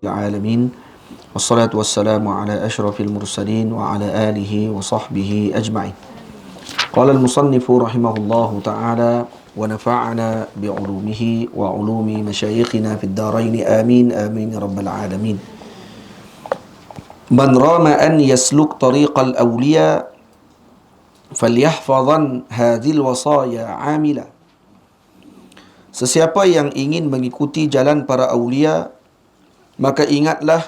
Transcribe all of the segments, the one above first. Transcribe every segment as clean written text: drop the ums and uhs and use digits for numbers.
العالمين والصلاة والسلام على أشرف المرسلين وعلى آله وصحبه أجمعين. قال المصنف رحمه الله تعالى ونفعنا بعلومه وعلوم مشايخنا في الدارين آمين آمين رب العالمين. من رام أن يسلك طريق الأولياء فليحفظن هذه الوصايا عاملا. Sesiapa yang ingin mengikuti jalan para awliya, maka ingatlah,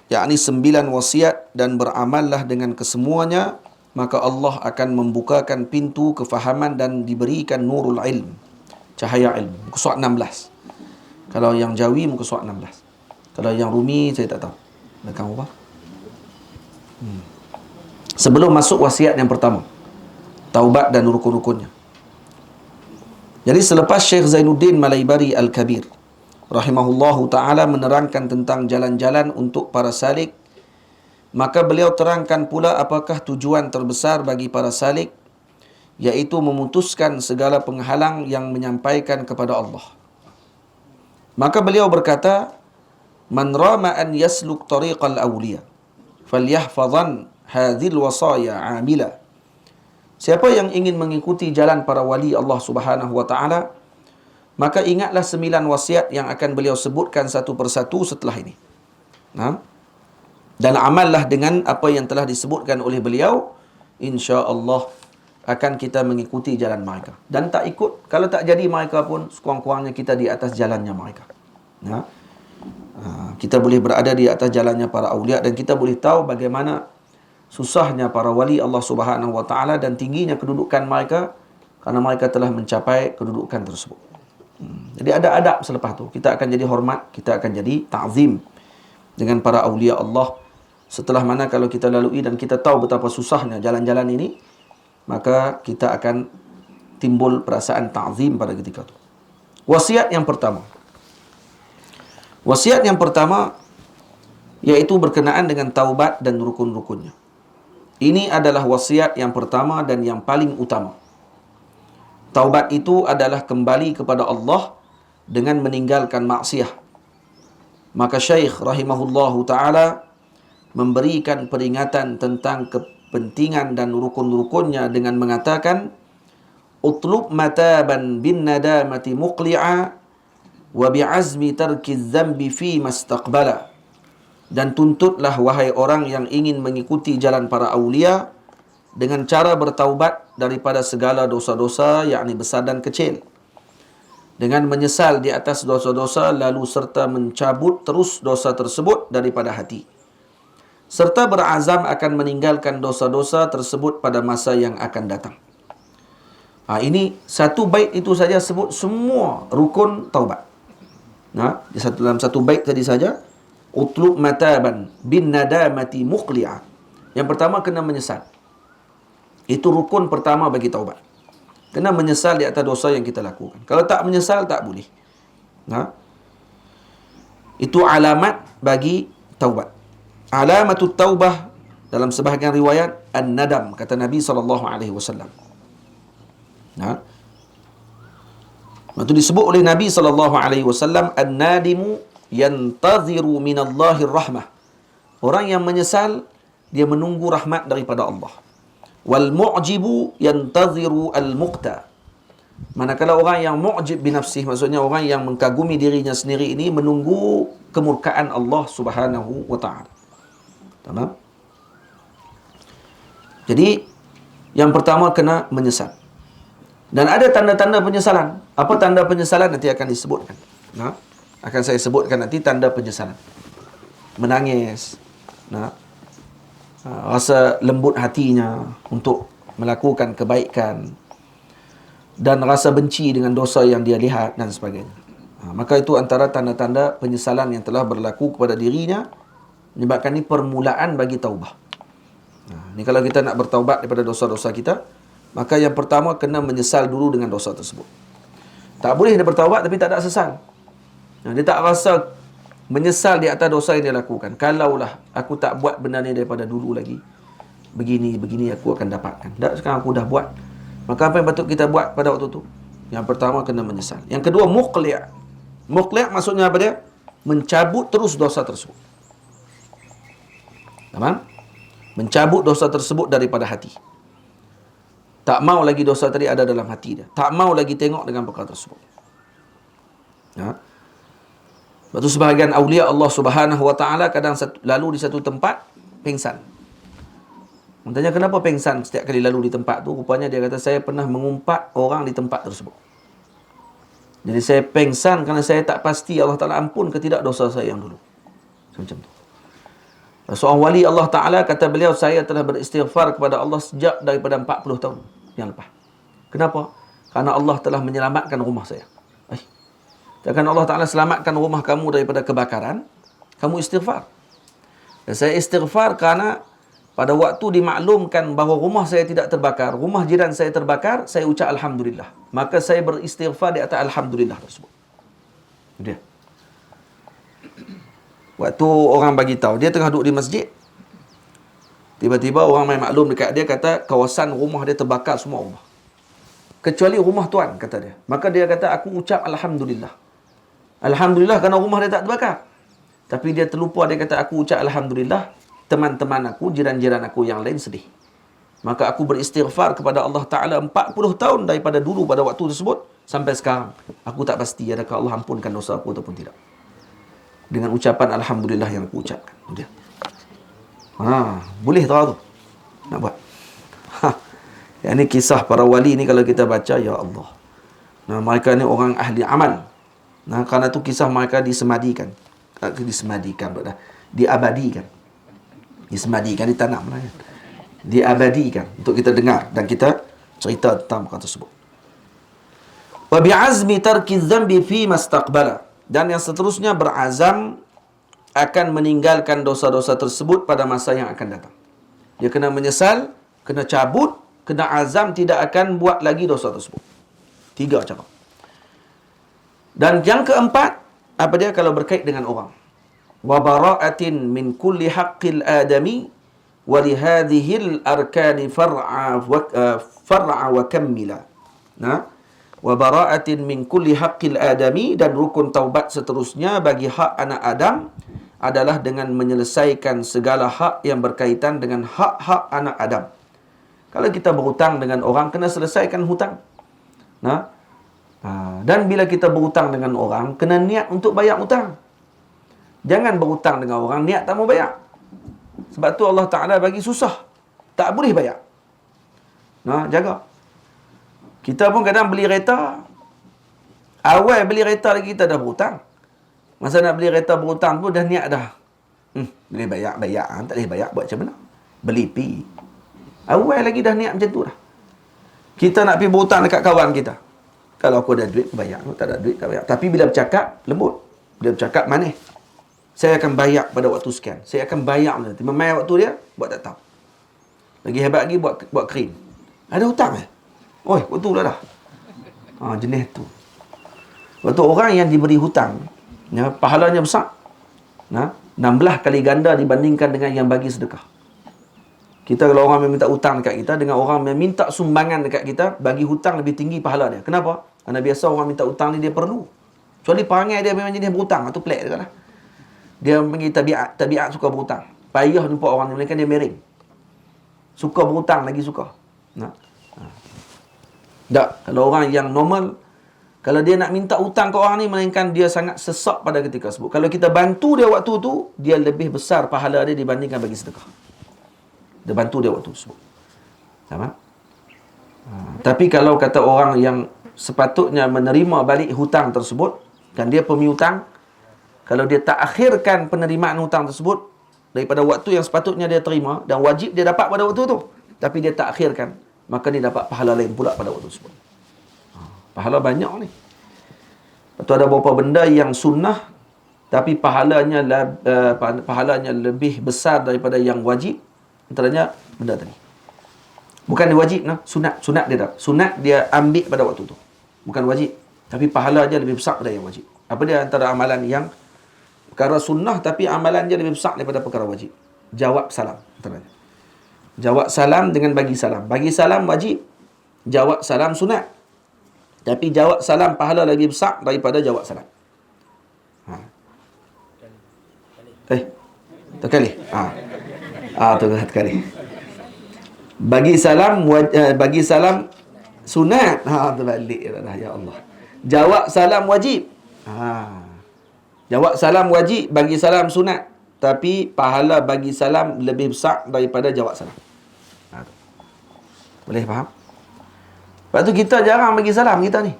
yakni 9 wasiat dan beramallah dengan kesemuanya, maka Allah akan membukakan pintu kefahaman dan diberikan nurul ilm, cahaya ilmu. Muka surat 16. Kalau yang Jawi muka surat 16. Kalau yang Rumi saya tak tahu. Belakang apa? Sebelum masuk wasiat yang pertama, taubat dan rukun-rukunnya. Jadi selepas Syekh Zainuddin Malaibari Al-Kabir rahimahullahu ta'ala menerangkan tentang jalan-jalan untuk para salik, maka beliau terangkan pula apakah tujuan terbesar bagi para salik, iaitu memutuskan segala penghalang yang menyampaikan kepada Allah. Maka beliau berkata, man rama an yasluk tariqal awliya falyahfazan hadhil wasaya amila. Siapa yang ingin mengikuti jalan para wali Allah Subhanahu wa taala, maka ingatlah 9 wasiat yang akan beliau sebutkan satu persatu setelah ini. Dan amallah dengan apa yang telah disebutkan oleh beliau, insya-Allah akan kita mengikuti jalan mereka. Dan tak ikut, kalau tak jadi mereka pun, sekurang-kurangnya kita di atas jalannya mereka. Kita boleh berada di atas jalannya para awliya, dan kita boleh tahu bagaimana susahnya para wali Allah Subhanahu wa taala dan tingginya kedudukan mereka kerana mereka telah mencapai kedudukan tersebut. Jadi ada adab selepas tu. Kita akan jadi hormat, kita akan jadi ta'zim dengan para awliya Allah. Setelah mana kalau kita lalui dan kita tahu betapa susahnya jalan-jalan ini, maka kita akan timbul perasaan ta'zim pada ketika itu. Wasiat yang pertama. Wasiat yang pertama iaitu berkenaan dengan taubat dan rukun-rukunnya. Ini adalah wasiat yang pertama dan yang paling utama. Taubat itu adalah kembali kepada Allah dengan meninggalkan maksiat. Maka Syekh rahimahullahu ta'ala memberikan peringatan tentang kepentingan dan rukun-rukunnya dengan mengatakan, utlub mataban bin nadamati muqli'a wa bi'azmi tarkiz zambi fi mastaqbala. Dan tuntutlah wahai orang yang ingin mengikuti jalan para awliya dengan cara bertaubat daripada segala dosa-dosa, yakni besar dan kecil, dengan menyesal di atas dosa-dosa, lalu serta mencabut terus dosa tersebut daripada hati, serta berazam akan meninggalkan dosa-dosa tersebut pada masa yang akan datang. Ini satu bait itu saja sebut semua rukun taubat. Dalam satu bait tadi saja, utlub mataban bin nadamati muqli'a. Yang pertama, kena menyesal. Itu rukun pertama bagi taubat. Kena menyesal di atas dosa yang kita lakukan. Kalau tak menyesal, tak boleh. Itu alamat bagi taubat. Alamatut taubah dalam sebahagian riwayat an-nadam, kata Nabi SAW. Itu disebut oleh Nabi SAW, an-nadimu yantaziru minallahir rahmah. Orang yang menyesal, dia menunggu rahmat daripada Allah. Wal mu'jibu yantaziru al-muqta. Manakala orang yang mu'jib binafsih, maksudnya orang yang mengkagumi dirinya sendiri ini, menunggu kemurkaan Allah Subhanahu wa ta'ala. Tamam? Jadi, yang pertama kena menyesal. Dan ada tanda-tanda penyesalan. Apa tanda penyesalan? Nanti akan disebutkan. Akan saya sebutkan nanti tanda penyesalan. Menangis, rasa lembut hatinya untuk melakukan kebaikan, dan rasa benci dengan dosa yang dia lihat dan sebagainya. Maka itu antara tanda-tanda penyesalan yang telah berlaku kepada dirinya, menyebabkan ini permulaan bagi taubah. Ini kalau kita nak bertaubat daripada dosa-dosa kita, maka yang pertama kena menyesal dulu dengan dosa tersebut. Tak boleh dia bertaubat tapi tak ada sesal. Dia tak rasa menyesal di atas dosa yang dia lakukan. Kalaulah aku tak buat benda ni daripada dulu lagi, begini aku akan dapatkan. Tak, sekarang aku dah buat. Maka apa yang patut kita buat pada waktu tu? Yang pertama kena menyesal. Yang kedua, muqli'. Muqli' maksudnya apa dia? mencabut terus dosa tersebut. Faham? Mencabut dosa tersebut daripada hati. Tak mau lagi dosa tadi ada dalam hati dia. Tak mau lagi tengok dengan perkara tersebut. Ha? Sebab tu sebahagian awliya Allah Subhanahu Wa Taala kadang lalu di satu tempat pengsan. Tanya kenapa pengsan setiap kali lalu di tempat tu? Rupanya dia kata saya pernah mengumpat orang di tempat tersebut. Jadi saya pengsan kerana saya tak pasti Allah Ta'ala ampun ke tidak dosa saya yang dulu. Macam tu. Seorang wali Allah Ta'ala kata beliau, saya telah beristighfar kepada Allah sejak daripada 40 tahun yang lepas. Kenapa? Kerana Allah telah menyelamatkan rumah saya. Jangan Allah Ta'ala selamatkan rumah kamu daripada kebakaran, kamu istighfar. Dan saya istighfar kerana pada waktu dimaklumkan bahawa rumah saya tidak terbakar, rumah jiran saya terbakar, saya ucap Alhamdulillah. Maka saya beristighfar di atas Alhamdulillah tersebut. Dia. Waktu orang bagi tahu, dia tengah duduk di masjid. Tiba-tiba orang main maklum dekat dia, kata kawasan rumah dia terbakar semua rumah. Kecuali rumah tuan, kata dia. Maka dia kata, aku ucap Alhamdulillah. Alhamdulillah kerana rumah dia tak terbakar. Tapi dia terlupa, dia kata, aku ucap Alhamdulillah, teman-teman aku, jiran-jiran aku yang lain sedih. Maka aku beristighfar kepada Allah Ta'ala 40 tahun daripada dulu pada waktu tersebut sampai sekarang. Aku tak pasti adakah Allah ampunkan dosa aku ataupun tidak. Dengan ucapan Alhamdulillah yang aku ucapkan. Dia. Boleh tahu tu. Nak buat. Yang ni kisah para wali ni kalau kita baca, ya Allah. Nah, mereka ni orang ahli amal. Nah, kerana tu kisah mereka disemadikan. Diabadikan. Disemadikan, ditanam lah kan. Diabadikan untuk kita dengar dan kita cerita tentang perkara tersebut. Wa bi'azmi tarki dhanbi fi mastaqbala. Dan yang seterusnya berazam akan meninggalkan dosa-dosa tersebut pada masa yang akan datang. Dia kena menyesal, kena cabut, kena azam tidak akan buat lagi dosa tersebut. 3 cara. Dan yang keempat, apa dia kalau berkait dengan orang? Wa bara'atin min kulli haqqil adami wa li hadhil arkani far'a wa kammila. Nah, wa bara'atin min kulli haqqil adami, dan rukun taubat seterusnya bagi hak anak Adam adalah dengan menyelesaikan segala hak yang berkaitan dengan hak-hak anak Adam. Kalau kita berhutang dengan orang, kena selesaikan hutang. Nah, dan bila kita berhutang dengan orang, kena niat untuk bayar hutang. Jangan berhutang dengan orang niat tak mau bayar. Sebab tu Allah Ta'ala bagi susah, tak boleh bayar. Nah, jaga. Kita pun kadang beli kereta, awal beli kereta lagi kita dah berhutang. Masa nak beli kereta berhutang pun dah niat dah. Boleh bayar, tak boleh bayar, buat macam mana? Beli pi. Awal lagi dah niat macam tu dah. Kita nak pergi berhutang dekat kawan kita. Kalau aku ada duit, bayar. Tak ada duit, tak bayar. Tapi bila bercakap, lembut. Bila bercakap, manis. Saya akan bayar pada waktu sekian. Saya akan bayar nanti. Memang waktu dia, buat tak tahu. Lagi hebat lagi, buat krim. Ada hutang Oi, waktu dah. Jenis tu. Waktu orang yang diberi hutang, ya, pahalanya besar. 16 kali ganda dibandingkan dengan yang bagi sedekah. Kita kalau orang meminta hutang dekat kita, dengan orang meminta sumbangan dekat kita, bagi hutang lebih tinggi pahala dia. Kenapa? Kerana biasa orang minta hutang ni dia perlu. Kecuali perangai dia memang jenis berhutang. Itu pelik dia lah. Dia panggil tabiat suka berhutang. Payah jumpa orang ni, kan dia miring. Suka berhutang lagi suka. Tak. Kalau orang yang normal, kalau dia nak minta hutang ke orang ni, melainkan dia sangat sesak pada ketika tersebut. Kalau kita bantu dia waktu tu, dia lebih besar pahala dia dibandingkan bagi sedekah. Dia bantu dia waktu tersebut. Sama? Tapi kalau kata orang yang sepatutnya menerima balik hutang tersebut, dan dia pemiutang, kalau dia tak akhirkan penerimaan hutang tersebut daripada waktu yang sepatutnya dia terima, dan wajib dia dapat pada waktu tu, tapi dia tak akhirkan, maka dia dapat pahala lain pula pada waktu tersebut. Pahala banyak ni. Atau ada beberapa benda yang sunnah, tapi pahalanya lebih besar daripada yang wajib. Antaranya benda tadi. Bukan dia wajib, sunat dia tak. Sunat dia ambil pada waktu tu. Bukan wajib. Tapi pahala dia lebih besar daripada yang wajib. Apa dia antara amalan yang perkara sunnah tapi amalan dia lebih besar daripada perkara wajib? Jawab salam. Antaranya. Jawab salam dengan bagi salam. Bagi salam wajib. Jawab salam sunat. Tapi jawab salam pahala lebih besar daripada jawab salam. Satu kali. Satu kali. Bagi salam sunat. Terbalik dah, ya Allah. Jawab salam wajib. Jawab salam wajib, bagi salam sunat. Tapi pahala bagi salam lebih besar daripada jawab salam. Boleh faham? Sebab tu kita jarang bagi salam kita ni.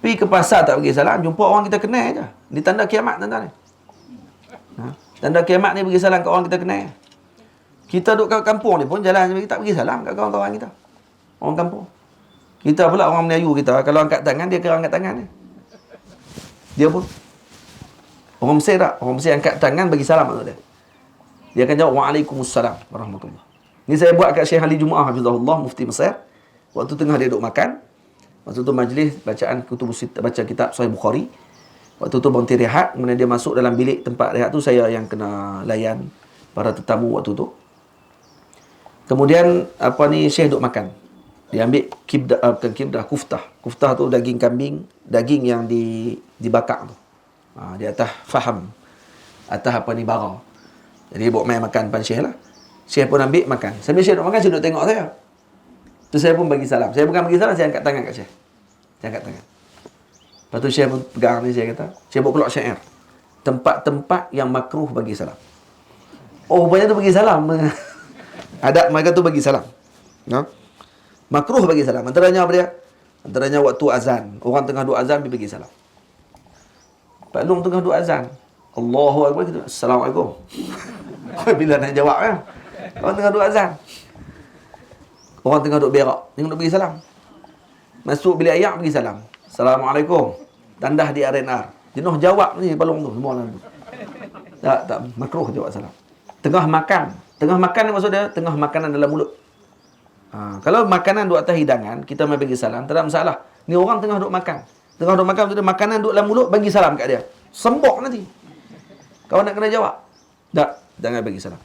Pergi ke pasar tak bagi salam, jumpa orang kita kenal je. Ni tanda kiamat tuan-tuan ni. Tanda kiamat ni bagi salam kat orang kita kenal. Kita duduk kat kampung ni pun jalan tak bagi salam kat kawan-kawan kita. Orang kampung. Kita pula orang Melayu kita, kalau angkat tangan dia kira angkat tangan dia pun. Orang Mesir tak? Orang Mesir angkat tangan bagi salam kat dia. Dia akan jawab waalaikumsalam warahmatullahi. Ni saya buat kat Syekh Ali Jumaah hafizahullah, mufti Mesir. Waktu tengah dia duduk makan. Waktu tu majlis bacaan kutubus sittah, baca kitab Sahih Bukhari. Waktu tu berhenti rehat, kemudian dia masuk dalam bilik tempat rehat tu, saya yang kena layan para tetamu waktu tu. Kemudian Syekh duduk makan. Dia ambil kibdah, kuftah. Kuftah tu daging kambing, daging yang dibakar tu. Di atas faham. Atas bara. Jadi dia bawa main makan depan Syekh lah. Syekh pun ambil makan. Sambil Syekh duduk makan, Syekh duduk tengok saya. Tu saya pun bagi salam. Saya bukan bagi salam, saya angkat tangan kat Syekh. Saya angkat tangan. Lepas tu Syekh pun pegang ni, saya kata, Syekh buat keluar syair. Tempat-tempat yang makruh bagi salam. Rupanya tu bagi salam. Adat mereka tu bagi salam. Makruh bagi salam. Antaranya apa dia? Antaranya waktu azan. Orang tengah duk azan, dia bagi salam. Pak Long tengah duk azan. Allahu Akbar, kita Assalamualaikum. Bila nak jawab kan? Orang tengah duk azan. Orang tengah duk berak, tengok bagi salam. Masuk bilik ayak, bagi salam. Assalamualaikum. Tandah di RNR. Jenuh jawab ni balong tu semua tu. Tak makruh jawab salam. Tengah makan. Tengah makan ni maksud dia tengah makanan dalam mulut. Kalau makanan duduk atas hidangan, kita mai bagi salam, tak ada masalah. Ni orang tengah duduk makan. Tengah duduk makan, maksud dia makanan duduk dalam mulut, bagi salam kat dia. Sembok nanti. Kau nak kena jawab. Tak, jangan bagi salam.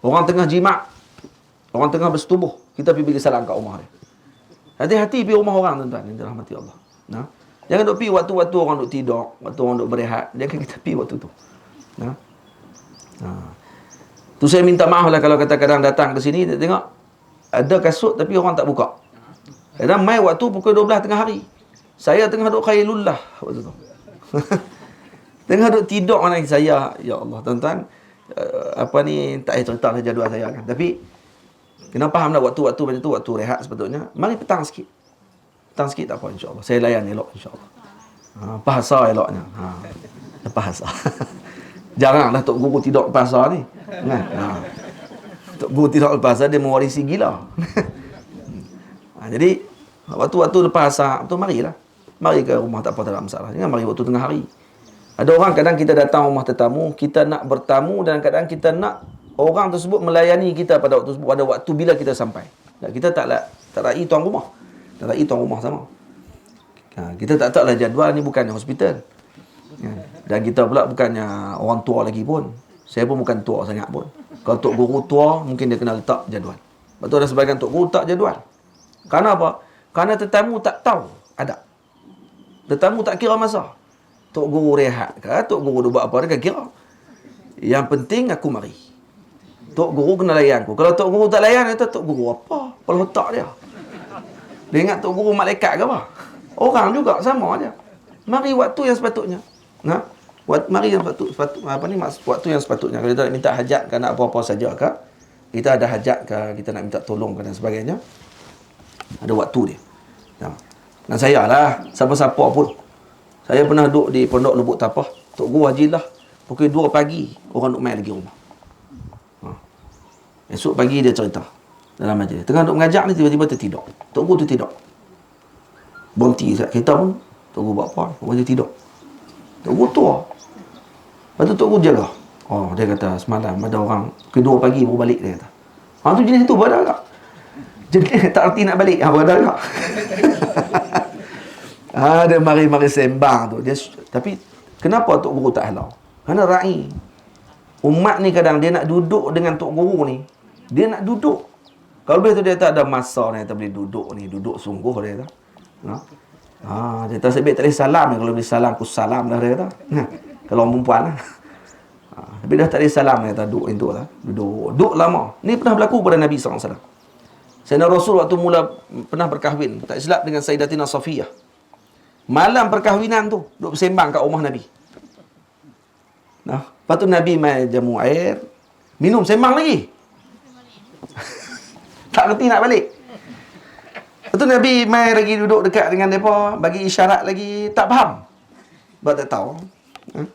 Orang tengah jimat. Orang tengah bersetubuh, kita pergi bagi salam kat rumah dia. Hati-hati pergi rumah orang tuan-tuan, yang dirahmati Allah. Jangan duk pergi waktu-waktu orang duk tidur, waktu orang duk berehat. Jangan kita pergi waktu tu. Tu saya minta maaf lah kalau kadang-kadang datang ke sini, tengok ada kasut tapi orang tak buka. Kadang mai waktu pukul 12 tengah hari. Saya tengah duk khailullah waktu tu. Tengah duk tidur mana saya, ya Allah tuan-tuan, tak payah cerita lah jadual saya kan. Tapi kena faham lah waktu-waktu macam tu, waktu rehat sepatutnya. Mari petang sikit. Petang sikit tak apa, insya-Allah. Saya layan elok, insya-Allah. Bahasa eloknya. Bahasa. Jaranglah Tok Guru tidur bahasa ni. Tok Guru tidur bahasa, dia mewarisi gila. Jadi, waktu-waktu lepas asar, tu marilah. Mari ke rumah, tak apa, tak ada masalah. Jangan mari waktu tengah hari. Ada orang kadang kita datang rumah tetamu, kita nak bertamu dan kadang kita nak orang tersebut melayani kita pada waktu tersebut, pada waktu bila kita sampai. Kita tak rai tuan rumah. Tak rai tuan rumah sama. Kita tak jadual, ni bukannya hospital. Dan kita pula bukannya orang tua lagi pun. Saya pun bukan tua sangat pun. Kalau Tok Guru tua, mungkin dia kena letak jadual. Lepas tu ada sebagian Tok Guru tak jadual. Kerana apa? Kerana tetamu tak tahu adab. Tetamu tak kira masa. Tok Guru rehat ke, Tok Guru buat apa, dia kan kira. Yang penting aku mari. Tok Guru kena layan aku. Kalau Tok Guru tak layan, kata Tok Guru apa? Kepala otak dia. Dia ingat Tok Guru malaikat ke apa? Orang juga sama aja. Mari waktu yang sepatutnya. Mari yang waktu yang sepatutnya. Kalau kita nak minta hajat ke, nak apa-apa saja ke, kita ada hajat ke, kita nak minta tolong ke dan sebagainya, ada waktu dia. Dan saya lah, siapa-siapa pun. Saya pernah duduk di Pondok Lubuk Tapah, Tok Guru Haji lah, pukul 2 pagi, orang duduk main lagi rumah. Esok pagi dia cerita dalam majlis. Tengah duduk mengajar ni, tiba-tiba tertidur. Tok Guru tertidur. Berhenti kita pun, Tok Guru buat apa? Dia tidur. Tok Guru tua. Lepas tu Tok Guru jaga. Dia kata semalam ada orang kedua pagi baru balik, dia kata. Tu jenis tu pada agak. Jenis tak erti nak balik. Pada agak. Dia mari-mari sembang tu. Tapi kenapa Tok Guru tak halau? Kerana ra'i. Umat ni kadang dia nak duduk dengan Tok Guru ni. Dia nak duduk. Kalau boleh tu dia tak ada masa ni, tak boleh duduk ni. Duduk sungguh dia kata. Dia tak sebab tak boleh salam ni. Kalau boleh salam, aku salam dah dia kata. Kalau orang perempuan lah. Tapi dah tak ada salam, kata duduk itu lah. Duduk lama. Ni pernah berlaku pada Nabi SAW. Sayyidina Rasul waktu mula pernah berkahwin, tak silap, dengan Sayyidatina Safiyah. Malam perkahwinan tu duduk bersembang kat rumah Nabi. Nah, lepas tu Nabi mai jamu air, minum, sembang lagi. Tak reti nak balik. Lepas tu Nabi mai lagi duduk dekat dengan mereka, bagi isyarat lagi, tak faham. Sebab tak tahu.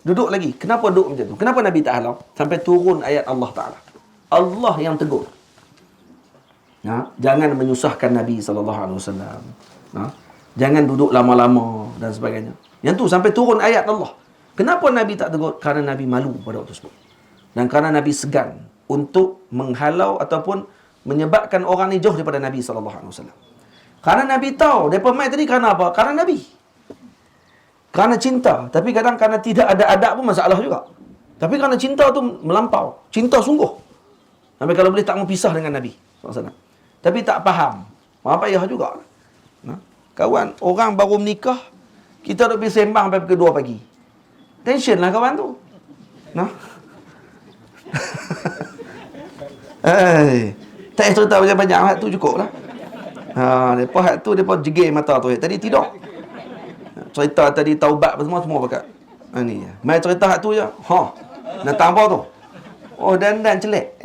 Duduk lagi. Kenapa duduk macam tu? Kenapa Nabi tak halau? Sampai turun ayat Allah Ta'ala. Allah yang tegur. Jangan menyusahkan Nabi SAW. Jangan duduk lama-lama dan sebagainya. Yang tu sampai turun ayat Allah. Kenapa Nabi tak tegur? Kerana Nabi malu pada waktu tersebut. Dan kerana Nabi segan untuk menghalau ataupun menyebabkan orang ni jauh daripada Nabi SAW. Kerana Nabi tahu, mereka main tadi kerana apa? Kerana Nabi. Kerana cinta. Tapi kadang kerana tidak ada adab pun masalah juga. Tapi kerana cinta tu melampau. Cinta sungguh. Sampai kalau boleh tak mau pisah dengan Nabi SAW. Tapi tak faham. Apa payah juga. Kawan, orang baru menikah, kita duduk pergi sembang sampai pukul 2 pagi. Tension lah kawan tu. Tak payah cerita banyak-banyak. Hak tu cukup lah. Lepas hak tu, mereka jegir mata tu. Tadi tidur. Cerita tadi taubat semua pakat. Ni mai cerita hak tu je. Nak tambah tu. Oh, dan celek,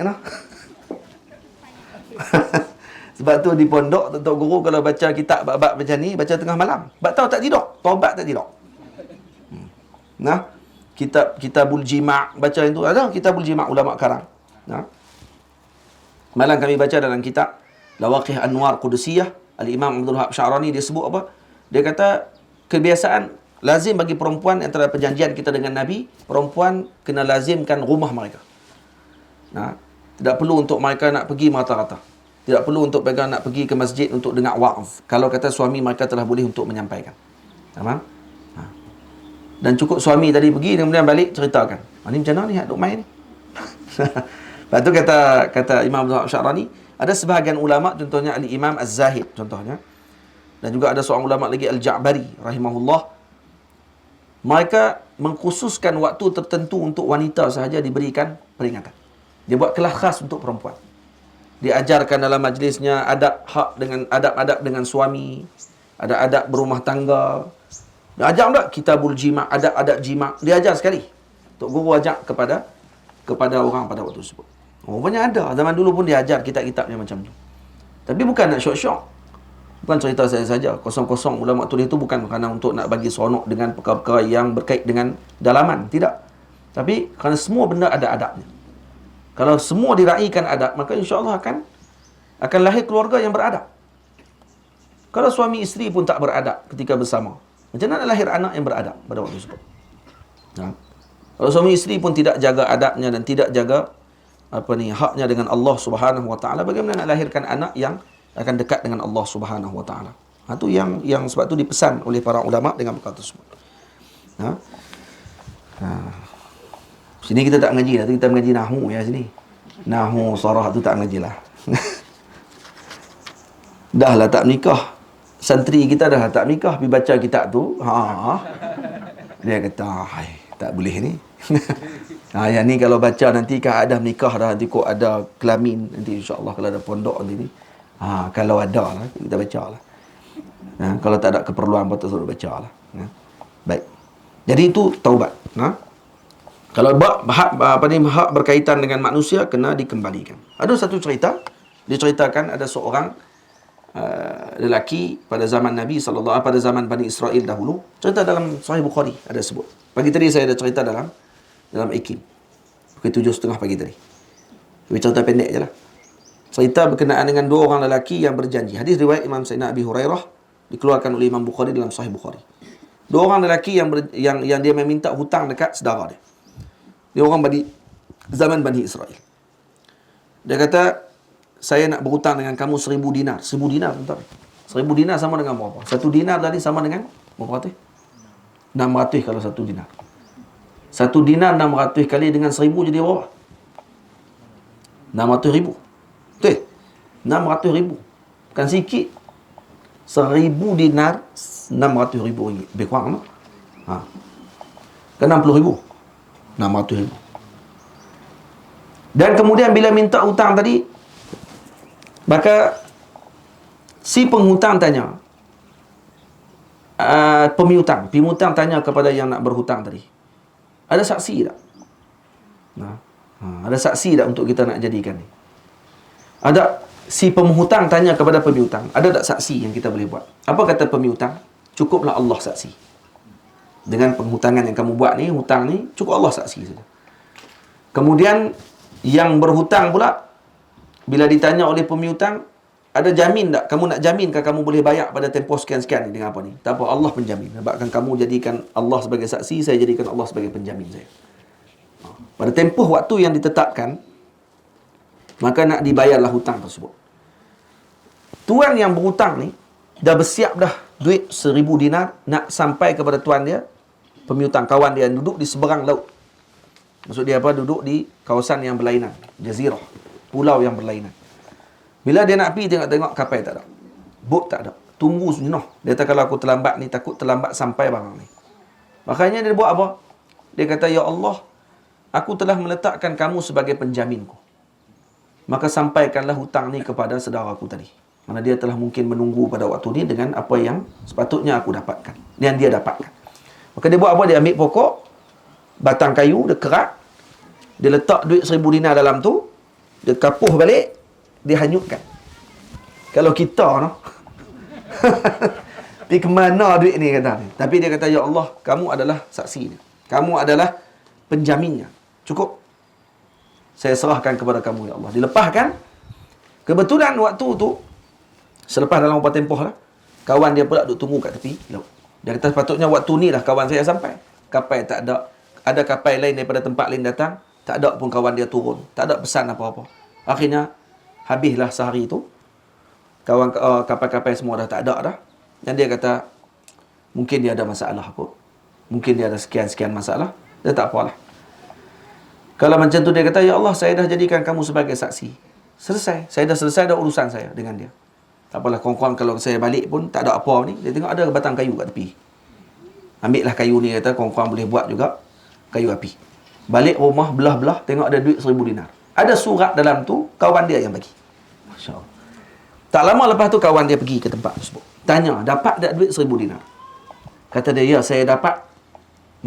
Sebab tu di pondok Tok Guru kalau baca kitab bab macam ni, baca tengah malam. Sebab tahu tak tidur. Taubat tak tidur. Kitabul Jima' baca itu. Ada Kitabul Jima' ulama karang. Malam kami baca dalam kitab Lawaqih Anwar Qudusiyah, Al-Imam Abdul Wahab Sya'rani, dia sebut apa? Dia kata kebiasaan lazim bagi perempuan, antara perjanjian kita dengan Nabi, perempuan kena lazimkan rumah mereka. Tidak perlu untuk mereka nak pergi rata-rata. Tidak perlu untuk mereka nak pergi ke masjid untuk dengar wa'az. Kalau kata suami mereka telah boleh untuk menyampaikan. Faham? Dan cukup suami tadi pergi, kemudian balik ceritakan. Ni macam mana ni duk main ni? Lepas tu kata Imam Abdul Wahab Sya'rani, ada sebahagian ulama, contohnya Al-Imam Az-Zahid contohnya. Dan juga ada seorang ulama lagi, Al-Ja'bari rahimahullah. Mereka mengkhususkan waktu tertentu untuk wanita sahaja diberikan peringatan. Dia buat kelas khas untuk perempuan. Diajarkan dalam majlisnya adab-adab dengan suami, ada adab berumah tangga. Dia ajar tak Kitabul Jima', adab-adab jima', dia ajar sekali. Tok Guru ajak kepada orang pada waktu tersebut. Rupanya ada. Zaman dulu pun dia ajar kitab-kitab yang macam tu. Tapi bukan nak syok-syok. Bukan cerita saya saja. Kosong-kosong ulama tulis itu bukan kerana untuk nak bagi seronok dengan perkara-perkara yang berkait dengan dalaman. Tidak. Tapi kerana semua benda ada adabnya. Kalau semua diraikan adab, maka insya-Allah akan lahir keluarga yang beradab. Kalau suami isteri pun tak beradab ketika bersama, macam mana lahir anak yang beradab pada waktu tersebut? Kalau suami isteri pun tidak jaga adabnya dan tidak jaga haknya dengan Allah Subhanahu Wa Taala, bagaimana nak lahirkan anak yang akan dekat dengan Allah Subhanahu Wa Taala? Itu yang sebab tu dipesan oleh para ulama dengan perkara tersebut. Sini kita tak mengaji lah. Kita mengaji Nahwu ya sini. Nahwu, Sarah tu tak mengaji lah. Dah lah tak menikah. Santri kita dah tak menikah. Pergi baca kitab tu. Dia kata, tak boleh ni. Yang ni kalau baca nanti kan ada menikah dah. Nanti kok ada kelamin. Nanti insyaAllah kalau ada pondok nanti ni. Kalau ada lah. Kita baca lah. Kalau tak ada keperluan patut suruh baca lah. Baik. Jadi itu taubat. Kalau hak berkaitan dengan manusia kena dikembalikan. Ada satu cerita, diceritakan ada seorang lelaki pada zaman Nabi sallallahu pada zaman Bani Israel dahulu. Cerita dalam Sahih Bukhari ada sebut. Pagi tadi saya ada cerita dalam Ikim. Pukul 7.30 pagi tadi. Tapi cerita pendek je lah. Cerita berkenaan dengan dua orang lelaki yang berjanji. Hadis riwayat Imam Sayyidina Abi Hurairah, dikeluarkan oleh Imam Bukhari dalam Sahih Bukhari. Dua orang lelaki yang dia meminta hutang dekat saudara dia. Dia orang zaman Bani Israel. Dia kata, saya nak berhutang dengan kamu 1,000 dinar. 1,000 dinar, tuan-tuan. 1,000 dinar sama dengan berapa? 1 dinar tadi sama dengan berapa ratus? 600 kalau 1 dinar. 1 dinar 600 kali dengan 1,000 jadi berapa? 600,000. Betul? 600,000. Bukan sikit. 1,000 dinar 600,000 ringgit. Lebih kurang tak? Kan 60,000. 600,000. Dan kemudian bila minta hutang tadi, maka si penghutang tanya, pemihutang tanya kepada yang nak berhutang tadi, ada saksi tak? Ada saksi tak untuk kita nak jadikan ni? Ada. Si pemihutang tanya kepada pemihutang, ada tak saksi yang kita boleh buat? Apa kata pemihutang? Cukuplah Allah saksi. Dengan penghutangan yang kamu buat ni, hutang ni, cukup Allah saksi saja. Kemudian yang berhutang pula, bila ditanya oleh pemihutang, ada jamin tak? Kamu nak jaminkah kamu boleh bayar pada tempoh sekian-sekian ni dengan apa ni? Tak apa, Allah penjamin. Sebabkan kamu jadikan Allah sebagai saksi, saya jadikan Allah sebagai penjamin saya. Pada tempoh waktu yang ditetapkan, maka nak dibayarlah hutang tersebut. Tuan yang berhutang ni dah bersiap dah duit 1,000 dinar nak sampai kepada tuan dia, pemihutang, kawan dia yang duduk di seberang laut. Maksud dia apa? Duduk di kawasan yang berlainan, jazirah, pulau yang berlainan. Bila dia nak pergi tengok-tengok, kapal tak ada, bot tak ada, tunggu jenuh. Dia kata kalau aku terlambat ni, takut terlambat sampai barang ni. Makanya dia buat apa? Dia kata, ya Allah, aku telah meletakkan kamu sebagai penjaminku, maka sampaikanlah hutang ni kepada saudaraku tadi. Mana dia telah mungkin menunggu pada waktu ni dengan apa yang sepatutnya aku dapatkan, yang dia dapatkan. Maka dia buat apa? Dia ambil pokok, batang kayu, dia kerat, dia letak duit 1,000 dinar dalam tu, dia kapuh balik, dia hanyutkan. Kalau kita no, pergi ke mana duit ni, kata ni. Tapi dia kata, ya Allah, kamu adalah saksinya, kamu adalah penjaminnya, cukup saya serahkan kepada kamu, ya Allah. Dilepaskan. Kebetulan waktu tu, selepas dalam beberapa tempoh lah, kawan dia pula duduk tunggu kat tepi laut. Dia kata sepatutnya waktu ni lah kawan saya sampai. Kapal tak ada. Ada kapal lain daripada tempat lain datang, tak ada pun kawan dia turun. Tak ada pesan apa-apa. Akhirnya, habislah sehari tu. Kapal-kapal semua dah tak ada dah. Dan dia kata, mungkin dia ada masalah kot. Mungkin dia ada sekian-sekian masalah. Dia tak apalah. Kalau macam tu dia kata, ya Allah, saya dah jadikan kamu sebagai saksi. Selesai. Saya dah selesai dah urusan saya dengan dia. Tak apalah, kawan-kawan kalau saya balik pun tak ada apa ni. Dia tengok ada batang kayu kat tepi. Ambil lah kayu ni, kata kawan-kawan boleh buat juga kayu api. Balik rumah, belah-belah, tengok ada duit 1,000 dinar. Ada surat dalam tu, kawan dia yang bagi. Masya Allah. Tak lama lepas tu kawan dia pergi ke tempat tersebut. Tanya, dapat tak duit 1,000 dinar? Kata dia, ya saya dapat.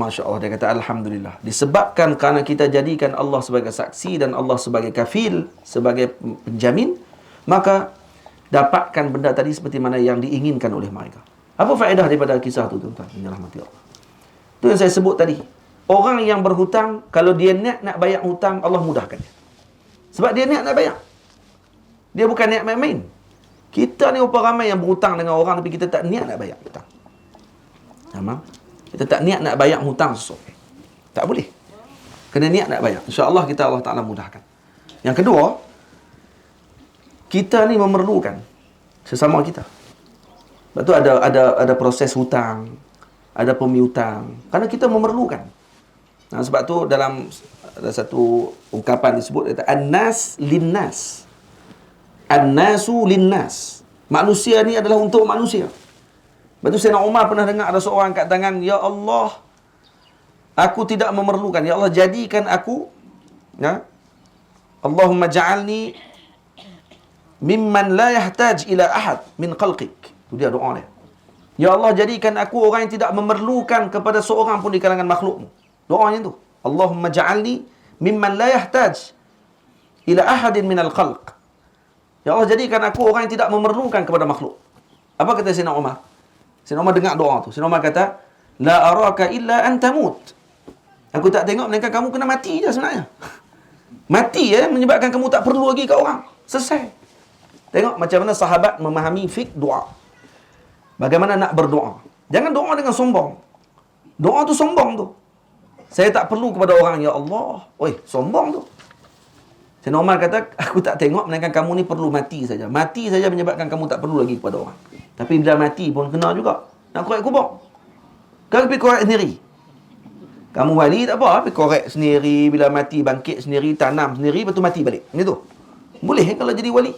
Masya Allah, dia kata Alhamdulillah. Disebabkan kerana kita jadikan Allah sebagai saksi dan Allah sebagai kafil, sebagai penjamin, maka dapatkan benda tadi seperti mana yang diinginkan oleh mereka. Apa faedah daripada kisah tu, tuan-tuan? Ini rahmati Allah. Itu yang saya sebut tadi. Orang yang berhutang, kalau dia niat nak bayar hutang, Allah mudahkan dia. Sebab dia niat nak bayar. Dia bukan niat main-main. Kita ni berapa ramai yang berhutang dengan orang tapi kita tak niat nak bayar hutang. Faham? Kita tak niat nak bayar hutang sesuatu. Tak boleh. Kena niat nak bayar. InsyaAllah kita Allah Ta'ala mudahkan. Yang kedua, kita ni memerlukan sesama kita. Sebab tu ada proses hutang, ada pemihutang. Kerana kita memerlukan. Nah, sebab tu dalam ada satu ungkapan disebut, kata An-nas lin-nas. An-nasu lin-nas. Manusia ni adalah untuk manusia. Sebab tu Sayyidina Umar pernah dengar ada seorang angkat tangan, ya Allah, aku tidak memerlukan. Ya Allah, jadikan aku, ya, Allahumma ja'alni mimman la yahtaj ila ahad min khalqik. Itu dia doa dia. Ya Allah, jadikan aku orang yang tidak memerlukan kepada seorang pun di kalangan makhlukmu. Doanya tu. Allahumma ja'alni mimman la yahtaj ila ahadin minal khalq. Ya Allah, jadikan aku orang yang tidak memerlukan kepada makhluk. Apa kata Sayyidina Umar? Sayyidina Umar dengar doa tu. Sayyidina Umar kata, la araka illa an tamut. Aku tak tengok melainkan kamu kena mati je sebenarnya. Mati menyebabkan kamu tak perlu lagi kat orang. Selesai. Tengok macam mana sahabat memahami fik doa. Bagaimana nak berdoa. Jangan doa dengan sombong. Doa tu sombong tu. Saya tak perlu kepada orang, ya Allah. Oi, sombong tu. Sayyidina Umar kata, aku tak tengok melainkan kamu ni perlu mati saja. Mati saja menyebabkan kamu tak perlu lagi kepada orang. Tapi bila mati pun kena juga. Nak korek kubur. Kau pergi korek sendiri. Kamu wali tak apa, pergi korek sendiri. Bila mati bangkit sendiri, tanam sendiri, lepas tu mati balik. Macam tu. Boleh kalau jadi wali.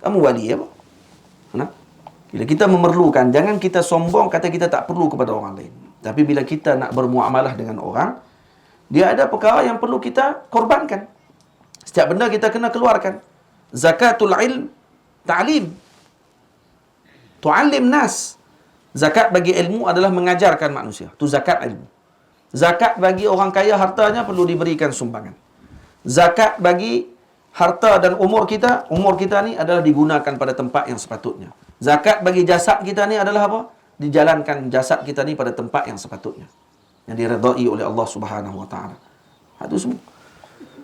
Kamu wali apa? Nah, bila kita memerlukan, jangan kita sombong kata kita tak perlu kepada orang lain. Tapi bila kita nak bermuamalah dengan orang, dia ada perkara yang perlu kita korbankan. Setiap benda kita kena keluarkan. Zakatul ilm, ta'lim. Tu'allim nas. Zakat bagi ilmu adalah mengajarkan manusia. Tu zakat ilmu. Zakat bagi orang kaya hartanya perlu diberikan sumbangan. Zakat bagi harta dan umur kita ni adalah digunakan pada tempat yang sepatutnya. Zakat bagi jasad kita ni adalah apa? Dijalankan jasad kita ni pada tempat yang sepatutnya, yang diredai oleh Allah Subhanahu wa taala. Itu semua.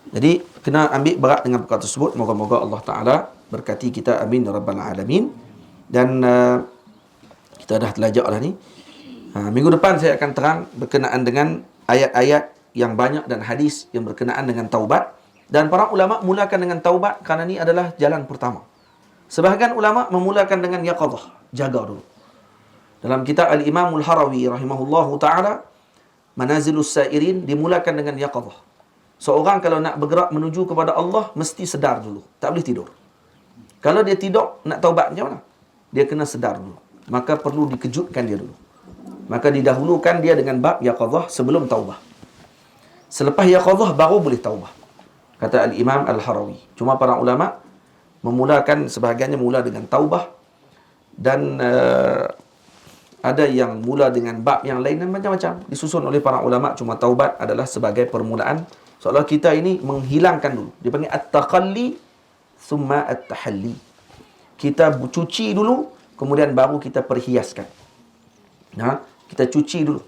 Jadi kena ambil berat dengan perkara tersebut. Moga-moga Allah Taala berkati kita, amin ya rabbal alamin. Dan kita dah belajar dah ni. Minggu depan saya akan terang berkenaan dengan ayat-ayat yang banyak dan hadis yang berkenaan dengan taubat. Dan para ulama mulakan dengan taubat kerana ni adalah jalan pertama. Sebahagian ulama memulakan dengan yaqadhah, jaga dulu. Dalam kitab Al-Imamul Harawi rahimahullahu taala, Manazilus Sairin dimulakan dengan yaqadhah. Seorang kalau nak bergerak menuju kepada Allah mesti sedar dulu, tak boleh tidur. Kalau dia tidur nak taubat macam mana? Dia kena sedar dulu. Maka perlu dikejutkan dia dulu. Maka didahulukan dia dengan bab yaqadhah sebelum taubah. Selepas yaqadhah baru boleh taubah, kata Al-Imam Al-Harawi. Cuma para ulama memulakan, sebahagiannya mula dengan taubah, dan ada yang mula dengan bab yang lain, dan macam-macam disusun oleh para ulama. Cuma taubat adalah sebagai permulaan. Seolah kita ini menghilangkan dulu. Dia panggil at-taqalli thumma at-tahalli. Kita cuci dulu, kemudian baru kita perhiaskan. Kita cuci dulu.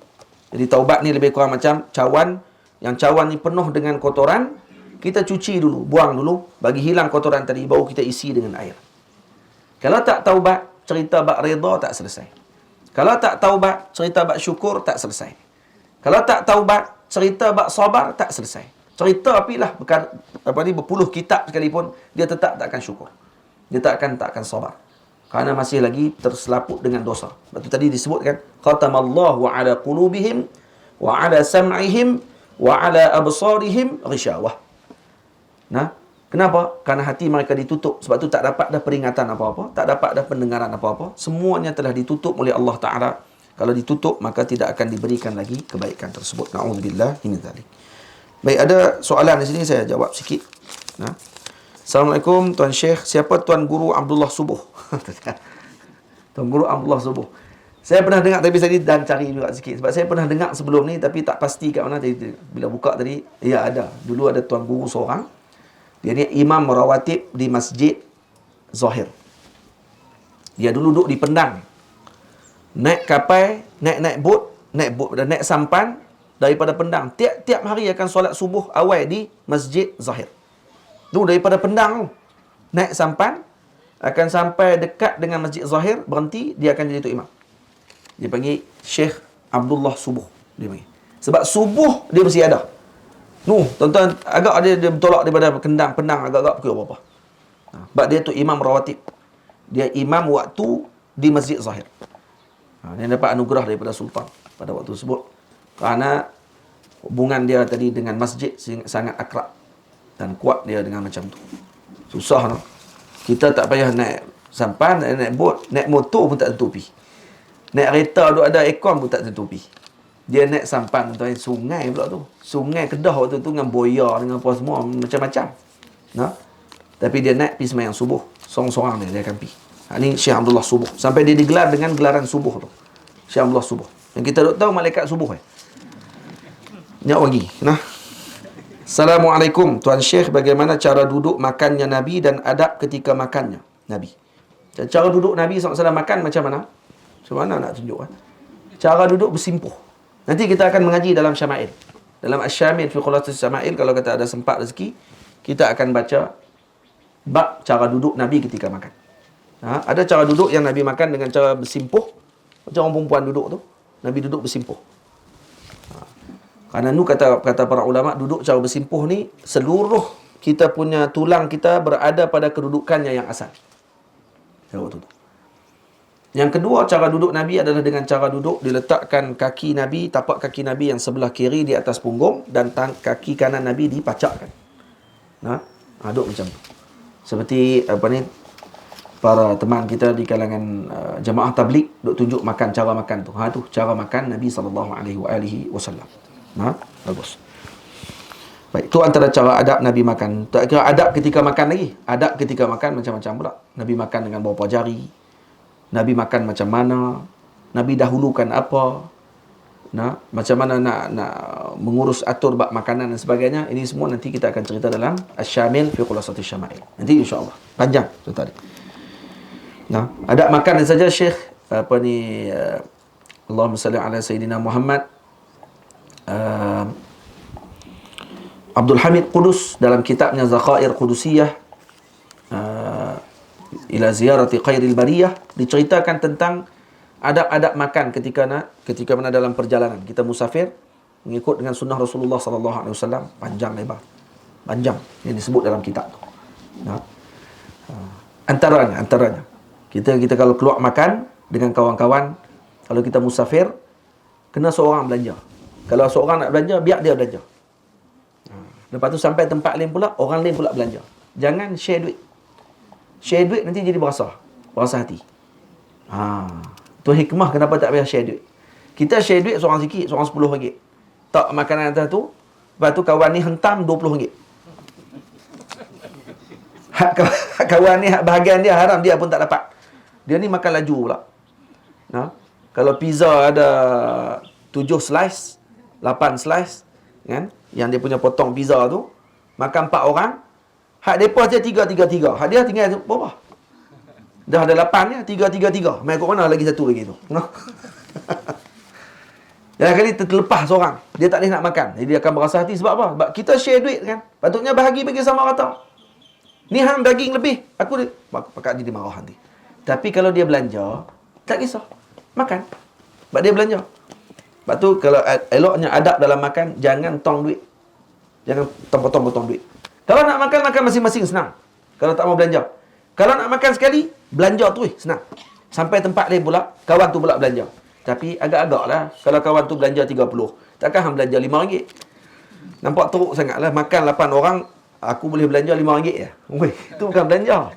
Jadi taubat ni lebih kurang macam cawan. Yang cawan ni penuh dengan kotoran, kita cuci dulu, buang dulu, bagi hilang kotoran tadi, baru kita isi dengan air. Kalau tak taubat, cerita bab redha tak selesai. Kalau tak taubat, cerita bab syukur tak selesai. Kalau tak taubat, cerita bab sabar tak selesai. Cerita apilah berpuluh kitab sekalipun, dia tetap tak akan syukur. Dia tak akan sabar. Kerana masih lagi terselaput dengan dosa. Sebab tu tadi disebutkan, khatamallahu ala qulubihim wa ala sam'ihim wa ala absarihim ghishawah. Kenapa? Kerana hati mereka ditutup. Sebab tu tak dapat dah peringatan apa-apa, tak dapat dah pendengaran apa-apa. Semuanya telah ditutup oleh Allah Ta'ala. Kalau ditutup, maka tidak akan diberikan lagi kebaikan tersebut. Na'udzubillah min dzalik. Baik, ada soalan di sini, saya jawab sikit. Assalamualaikum Tuan Syekh, siapa Tuan Guru Abdullah Subuh? Tuan Guru Abdullah Subuh, saya pernah dengar, tapi saya dan cari juga sikit. Sebab saya pernah dengar sebelum ni, tapi tak pasti kat mana. Jadi, bila buka tadi, ya ada. Dulu ada Tuan Guru seorang. Dia ni imam rawatib di Masjid Zahir. Dia dulu duduk di Pendang. Naik kapal, naik bot dan naik sampan daripada Pendang. Tiap-tiap hari akan solat subuh awal di Masjid Zahir. Tu daripada Pendang tu, naik sampan, akan sampai dekat dengan Masjid Zahir, berhenti, dia akan jadi tu imam. Dia panggil Syekh Abdullah Subuh, dia panggil. Sebab subuh dia mesti ada. Tuan-tuan, agak dia bertolak daripada Pendang agak-agak pukul berapa. Sebab dia tu imam rawatib. Dia imam waktu di Masjid Zahir. Dia dapat anugerah daripada Sultan pada waktu tersebut. Kerana hubungan dia tadi dengan masjid sangat akrab dan kuat dia dengan macam tu. Susah no? Kita tak payah naik sampan, naik bot, naik motor pun tak tentu pi. Naik kereta duk ada aircon pun tak tentu pi. Dia naik sampan tuan, sungai pula tu. Sungai Kedah waktu tu dengan boya, dengan apa semua macam-macam. Tapi dia naik pergi sembahyang subuh. Sorang-sorang dia akan pergi. Ni Syekh Abdullah Subuh. Sampai dia digelar dengan gelaran subuh tu. Syekh Abdullah Subuh. Yang kita duk tahu malaikat subuh Nyak lagi. Assalamualaikum Tuan Syekh, bagaimana cara duduk makannya Nabi dan adab ketika makannya Nabi? Cara duduk Nabi SAW makan macam mana? Macam mana nak tunjuk? Cara duduk bersimpuh. Nanti kita akan mengaji dalam Syama'il. Dalam Asy-Syamil fi Khulasatis Syama'il, kalau kata ada sempat rezeki, kita akan baca bab cara duduk Nabi ketika makan. Ada cara duduk yang Nabi makan dengan cara bersimpuh. Macam orang perempuan duduk tu, Nabi duduk bersimpuh. Kerana kata para ulama, duduk cara bersimpuh ni seluruh kita punya tulang kita berada pada kedudukannya yang asal. Yang kedua, cara duduk Nabi adalah dengan cara duduk diletakkan kaki Nabi, tapak kaki Nabi yang sebelah kiri di atas punggung dan kaki kanan Nabi dipacakkan. Duduk macam tu. Seperti para teman kita di kalangan jemaah tabligh duk tunjuk makan, cara makan tu. Tu cara makan Nabi sallallahu alaihi wasallam. Bagus. Baik, itu antara cara adab Nabi makan. Tak kira adab ketika makan lagi. Adab ketika makan macam-macam pula. Nabi makan dengan berapa jari. Nabi makan macam mana. Nabi dahulukan apa. Nah, macam mana nak mengurus atur bab makanan dan sebagainya. Ini semua nanti kita akan cerita dalam Asy-Syamil fi Khulasatis Syama'il. Nanti insya-Allah. Panjang cerita ni. Nah, adab makan saja Syekh Allahumma salli ala Sayyidina Muhammad Abdul Hamid Qudus dalam kitabnya Zakhair Qudusiyah ila ziyarati khairil bariyah diceritakan tentang adab-adab makan ketika mana dalam perjalanan kita musafir mengikut dengan sunnah Rasulullah sallallahu alaihi wasallam, panjang lebar. Panjang yang disebut dalam kitab tu. Nah, antaranya kita kalau keluar makan dengan kawan-kawan, kalau kita musafir kena seorang belanja. Kalau seorang nak belanja, biar dia belanja. Lepas tu sampai tempat lain pula, orang lain pula belanja. Jangan share duit. Share duit nanti jadi berasa hati. Tu hikmah kenapa tak payah share duit. Kita share duit seorang sikit, seorang RM10. Tak makanan atas tu, lepas tu kawan ni hentam RM20. Hak kawan ni, hak bahagian dia haram, dia pun tak dapat. Dia ni makan laju pula. Kalau pizza ada 7 slice, 8 slice, kan? Yang dia punya potong pizza tu, makan 4 orang, hak depa je 3. Hak dia tinggal berapa? Dah ada 8 ya, 3. Mai kat mana lagi satu lagi tu? Jangan kali terlepas seorang, dia tak boleh nak makan. Jadi dia akan berasa hati sebab apa? Sebab kita share duit kan. Patutnya bahagi bagi sama rata. Ni hang daging lebih, aku dia pakak jadi marah nanti. Tapi kalau dia belanja, tak kisah. Makan. Sebab dia belanja. Sebab tu kalau eloknya adab dalam makan, jangan tong duit. Jangan potong duit. Kalau nak makan masing-masing senang. Kalau tak mau belanja. Kalau nak makan sekali, belanja tu senang. Sampai tempat lain pula, kawan tu pula belanja. Tapi agak-agak lah. Kalau kawan tu belanja 30, takkan hang belanja RM5. Nampak teruk sangat lah. Makan 8 orang, aku boleh belanja RM5 je. Weh, tu bukan belanja.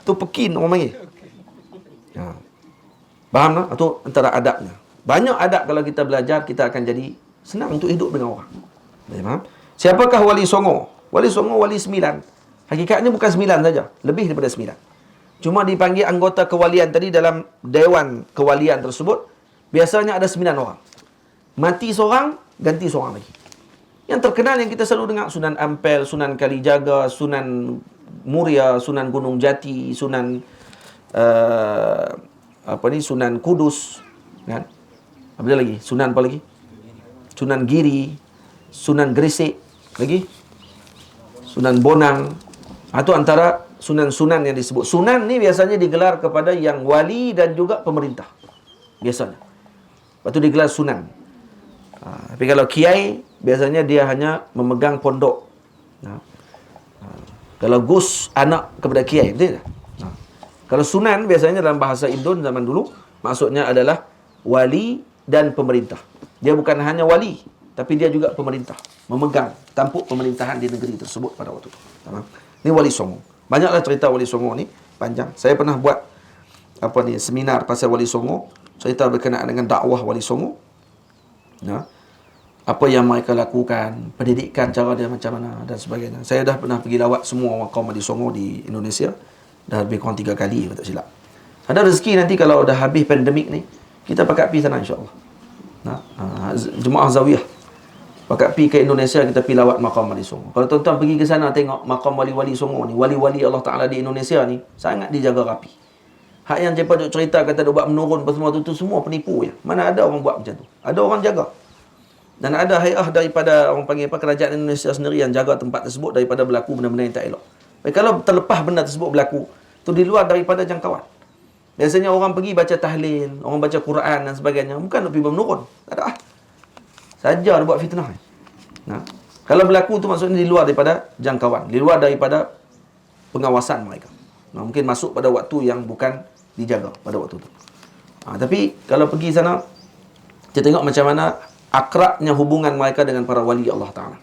Tu pekin orang panggil. Faham tak? Itu antara adabnya. Banyak adab kalau kita belajar, kita akan jadi senang untuk hidup dengan orang. Faham? Siapakah Wali Songo? Wali Songo wali 9. Hakikatnya bukan 9 saja. Lebih daripada 9. Cuma dipanggil anggota kewalian tadi dalam Dewan Kewalian tersebut, biasanya ada 9 orang. Mati seorang, ganti seorang lagi. Yang terkenal yang kita selalu dengar, Sunan Ampel, Sunan Kalijaga, Sunan Muria, Sunan Gunung Jati, Sunan Sunan Kudus, kan? Apa lagi? Sunan apa lagi? Sunan Giri, Sunan Gresik, lagi Sunan Bonang. Itu antara sunan-sunan yang disebut. Sunan ni biasanya digelar kepada yang wali dan juga pemerintah. Biasanya. Lepas tu digelar sunan. Tapi kalau kiai, biasanya dia hanya memegang pondok. Kalau gus, anak kepada kiai. Betul tak? Kalau sunan, biasanya dalam bahasa Indon zaman dulu, maksudnya adalah wali dan pemerintah. Dia bukan hanya wali, tapi dia juga pemerintah. Memegang tampuk pemerintahan di negeri tersebut pada waktu itu. Ini Wali Songo. Banyaklah cerita Wali Songo ni, panjang. Saya pernah buat seminar pasal Wali Songo, cerita berkenaan dengan dakwah Wali Songo. Apa yang mereka lakukan, pendidikan cara dia macam mana dan sebagainya. Saya dah pernah pergi lawat semua maqam Wali Songo di Indonesia. Dah lebih kurang 3 kali, kalau tak silap. Ada rezeki nanti kalau dah habis pandemik ni, kita pakat pergi sana insya-Allah. Jemaah Zawiyah pakat pergi ke Indonesia, kita pergi lawat maqam Wali Songo. Kalau tuan-tuan pergi ke sana tengok maqam wali-wali Songo ni, wali-wali Allah Taala di Indonesia ni sangat dijaga rapi. Hak yang cepat duk cerita kata duk buat menurun apa semua tu semua penipu je. Mana ada orang buat macam tu? Ada orang jaga. Dan ada hai'ah daripada orang panggil kerajaan Indonesia sendiri yang jaga tempat tersebut daripada berlaku benda-benda yang tak elok. Kalau terlepas benda tersebut berlaku, tu di luar daripada jangkauan. Biasanya orang pergi baca tahlil, orang baca Quran dan sebagainya, bukan nak pergi menurun. Tak ada. Saja dia buat fitnah. Kalau berlaku tu maksudnya di luar daripada jangkauan, di luar daripada pengawasan mereka. Mungkin masuk pada waktu yang bukan dijaga pada waktu tu. Tapi kalau pergi sana, kita tengok macam mana akrabnya hubungan mereka dengan para wali Allah Ta'ala.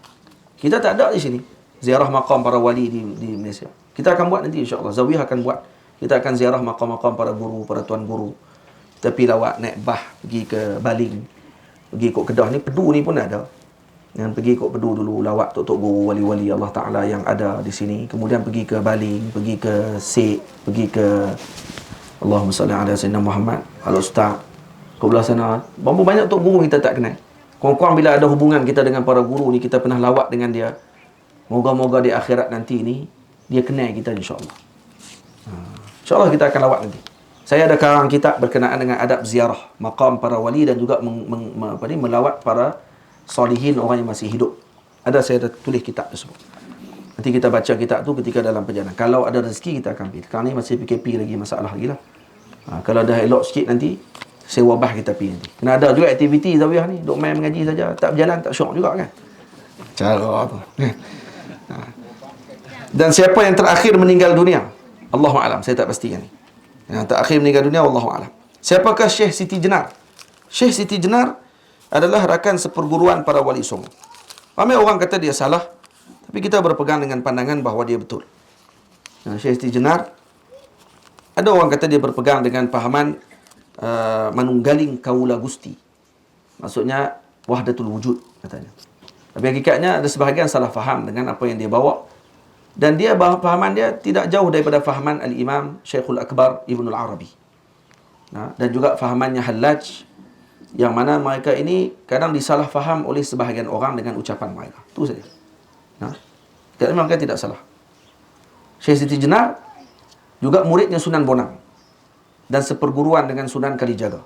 Kita tak ada di sini ziarah maqam para wali di Malaysia. Kita akan buat nanti insya-Allah. Zawiyah akan buat. Kita akan ziarah maqam-maqam para guru, para tuan guru. Kita pergi lawat naik bah, pergi ke Baling, pergi kot Kedah ni, Pedu ni pun ada. Yang pergi Kok Pedu dulu, lawat tok-tok guru wali-wali Allah Ta'ala yang ada di sini. Kemudian pergi ke Baling, pergi ke Sik, pergi ke Allahumma salli ala Sayyidina Muhammad, Al-Ustaz. Ke belah sana, berapa banyak tok guru kita tak kenal. Kurang-kurang bila ada hubungan kita dengan para guru ni, kita pernah lawat dengan dia. Moga-moga di akhirat nanti ni, dia kenal kita insyaAllah. InsyaAllah kita akan lawat nanti. Saya ada karang kitab berkenaan dengan adab ziarah maqam para wali dan juga melawat para salihin, orang yang masih hidup. Saya ada tulis kitab tersebut. Nanti kita baca kitab tu ketika dalam perjalanan. Kalau ada rezeki kita akan pergi. Sekarang ni masih PKP lagi, masalah lagi lah. Kalau dah elok sikit nanti, sewa bah kita pergi nanti. Kena ada juga aktiviti zawiyah ni. Duk main mengaji saja, tak berjalan, tak syok juga kan. Cara tu. Dan siapa yang terakhir meninggal dunia? Allahu'alam, saya tak pastikan ni. Yang terakhir meninggal dunia, Allahu'alam. Siapakah Syekh Siti Jenar? Syekh Siti Jenar adalah rakan seperguruan para wali songo. Ramai orang kata dia salah, tapi kita berpegang dengan pandangan bahawa dia betul. Syekh Siti Jenar, ada orang kata dia berpegang dengan pahaman manunggaling kaula gusti. Maksudnya wahdatul wujud katanya. Tapi hakikatnya ada sebahagian salah faham dengan apa yang dia bawa. Dan dia pahaman dia tidak jauh daripada fahaman Al-Imam Syekhul Akbar Ibnul Arabi. Dan juga fahamannya Hallaj, yang mana mereka ini kadang disalah faham oleh sebahagian orang dengan ucapan mereka. Itu saja. Tapi mereka tidak salah. Syekh Siti Jenar juga muridnya Sunan Bonang dan seperguruan dengan Sunan Kalijaga.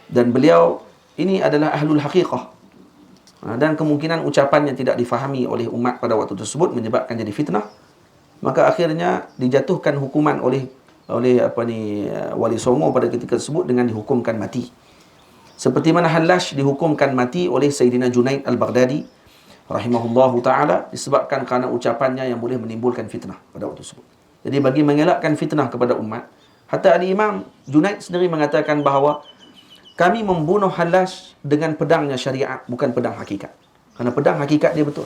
Dan beliau ini adalah ahlul haqiqah. Dan kemungkinan ucapannya tidak difahami oleh umat pada waktu tersebut menyebabkan jadi fitnah. Maka akhirnya dijatuhkan hukuman oleh wali songo pada ketika tersebut dengan dihukumkan mati. Seperti mana Hallaj dihukumkan mati oleh Sayyidina Junaid Al-Baghdadi rahimahullahu ta'ala disebabkan kerana ucapannya yang boleh menimbulkan fitnah pada waktu tersebut. Jadi bagi mengelakkan fitnah kepada umat, hatta Al-Imam Junaid sendiri mengatakan bahawa kami membunuh Hallaj dengan pedangnya syariat, bukan pedang hakikat. Kerana pedang hakikat dia betul.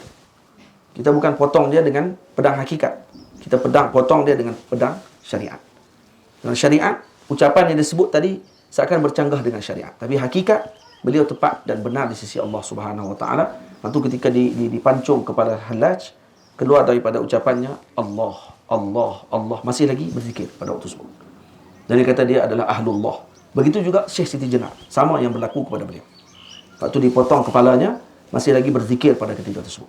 Kita bukan potong dia dengan pedang hakikat. Kita potong dia dengan pedang syariat. Dengan syariat, ucapan yang disebut tadi seakan bercanggah dengan syariat. Tapi hakikat, beliau tepat dan benar di sisi Allah Subhanahu Wa Taala. Lepas ketika dipancung kepada Hallaj, keluar daripada ucapannya Allah, Allah, Allah, masih lagi berzikir pada waktu tersebut. Dan dia kata dia adalah ahlullah. Begitu juga Syekh Siti Jenar, sama yang berlaku kepada beliau. Waktu dipotong kepalanya, masih lagi berzikir pada ketika tersebut.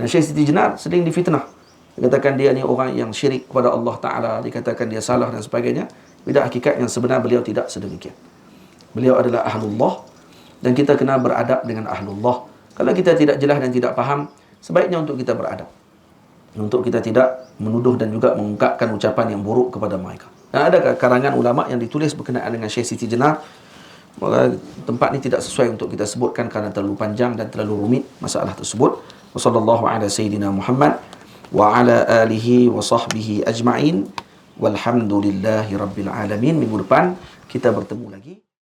Dan Syekh Siti Jenar sering difitnah. Dikatakan dia ni orang yang syirik kepada Allah Ta'ala, dikatakan dia salah dan sebagainya. Bila hakikat yang sebenar beliau tidak sedemikian. Beliau adalah ahlullah dan kita kena beradab dengan ahlullah. Kalau kita tidak jelas dan tidak faham, sebaiknya untuk kita beradab. Untuk kita tidak menuduh dan juga mengungkapkan ucapan yang buruk kepada mereka. Dan ada karangan ulama yang ditulis berkenaan dengan Syekh Siti Jenar. Tempat ni tidak sesuai untuk kita sebutkan kerana terlalu panjang dan terlalu rumit masalah tersebut. Wa sallallahu ala sayyidina Muhammad wa ala alihi wa sahbihi ajma'in. Walhamdulillahi rabbil alamin. Minggu depan kita bertemu lagi.